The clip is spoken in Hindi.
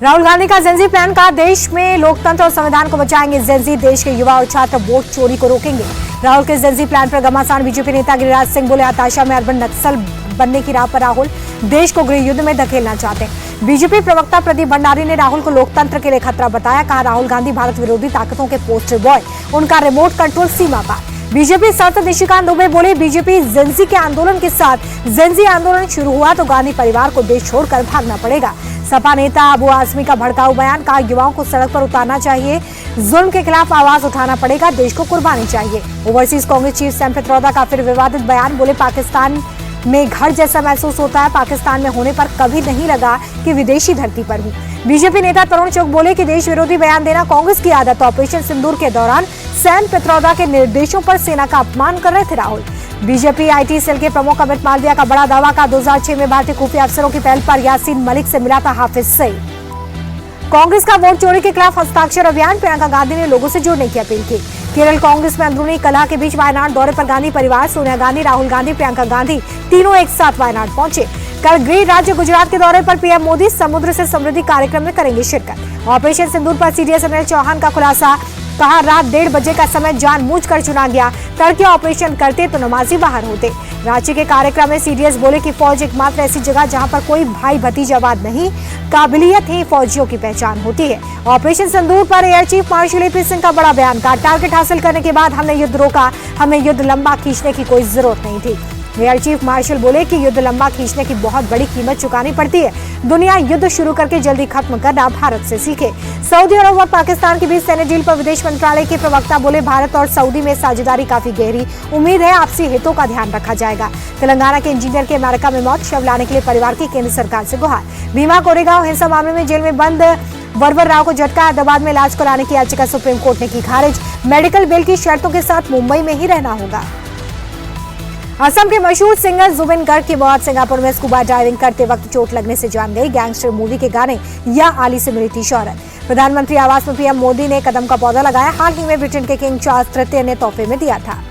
राहुल गांधी का जेनजी प्लान का देश में लोकतंत्र और संविधान को बचाएंगे जेनजी, देश के युवा और छात्र वोट चोरी को रोकेंगे। राहुल के जेनजी प्लान पर घमासान बीजेपी नेता गिरिराज सिंह बोले, हताशा में अर्बन नक्सल बनने की राह पर राहुल देश को गृह युद्ध में धकेलना चाहते हैं। बीजेपी प्रवक्ता प्रदीप भंडारी ने राहुल को लोकतंत्र के लिए खतरा बताया। कहा, राहुल गांधी भारत विरोधी ताकतों के पोस्टर बॉय, उनका रिमोट कंट्रोल सीमा पार। बीजेपी सांसद निशिकांत दुबे बोले, बीजेपी जेनजी के आंदोलन के साथ जेनजी आंदोलन शुरू हुआ तो गांधी परिवार को देश छोड़कर भागना पड़ेगा। सपा नेता अबू आजमी का भड़काऊ बयान। कहा, युवाओं को सड़क पर उतारना चाहिए, जुल्म के खिलाफ आवाज उठाना पड़ेगा, देश को कुर्बानी चाहिए। Overseas Congress chief Sam Pitroda का फिर विवादित बयान। बोले, पाकिस्तान में घर जैसा महसूस होता है, पाकिस्तान में होने पर कभी नहीं लगा कि विदेशी धरती पर हूँ। बीजेपी नेता तरुण चुग बोले कि देश विरोधी बयान देना कांग्रेस की आदत। ऑपरेशन सिंदूर के दौरान सैम पित्रोदा के निर्देशों पर सेना का अपमान कर रहे थे राहुल। बीजेपी आईटी सेल के प्रमुख अमित मालविया का बड़ा दावा। का 2006 में भारतीय खुफिया अफसरों की पहल पर यासीन मलिक से मिला था हाफिज सईद। कांग्रेस का वोट चोरी के खिलाफ हस्ताक्षर अभियान। प्रियंका गांधी ने लोगों से जुड़ने की अपील की। केरल कांग्रेस में अंदरूनी कलह के बीच वायनाड दौरे पर गांधी परिवार। सोनिया गांधी, राहुल गांधी, प्रियंका गांधी तीनों एक साथ वायनाड पहुंचे। कल गृह राज्य गुजरात के दौरे पर पीएम मोदी समुद्र से समृद्धि कार्यक्रम में करेंगे शिरकत। ऑपरेशन सिंदूर पर सीडीएस अनिल चौहान का खुलासा। कहा, रात 1:30 बजे का समय जानबूझकर चुना गया, तड़के ऑपरेशन करते तो नमाजी बाहर होते। रांची के कार्यक्रम में सीडीएस बोले कि फौज एकमात्र ऐसी जगह जहां पर कोई भाई भतीजावाद नहीं, काबिलियत ही फौजियों की पहचान होती है। ऑपरेशन सिंदूर पर air chief marshal AP Singh का बड़ा बयान। का टारगेट हासिल करने के बाद हमने युद्ध रोका, हमें युद्ध लंबा खींचने की कोई जरूरत नहीं थी। एयर चीफ मार्शल बोले कि युद्ध लंबा खींचने की बहुत बड़ी कीमत चुकानी पड़ती है। दुनिया युद्ध शुरू करके जल्दी खत्म करना भारत से सीखे। सऊदी अरब और पाकिस्तान के बीच सैन्य डील पर विदेश मंत्रालय के प्रवक्ता बोले, भारत और सऊदी में साझेदारी काफी गहरी, उम्मीद है आपसी हितों का ध्यान रखा जाएगा। तेलंगाना के इंजीनियर की अमेरिका में मौत, शव लाने के लिए परिवार की केंद्र सरकार से गुहार। भीमा कोरेगांव हिंसा मामले में जेल में बंद वरवर राव को झटका। हैदराबाद में इलाज कराने की याचिका सुप्रीम कोर्ट ने की खारिज। मेडिकल बिल की शर्तों के साथ मुंबई में ही रहना होगा। असम के मशहूर सिंगर जुबिन गर्ग की मौत। सिंगापुर में स्कूबा डाइविंग करते वक्त चोट लगने से जान गई। गैंगस्टर मूवी के गाने या आली से मिली थी शोहरत। प्रधानमंत्री आवास में पीएम मोदी ने कदम का पौधा लगाया। हाल ही में ब्रिटेन के किंग चार्ल्स III ने तोहफे में दिया था।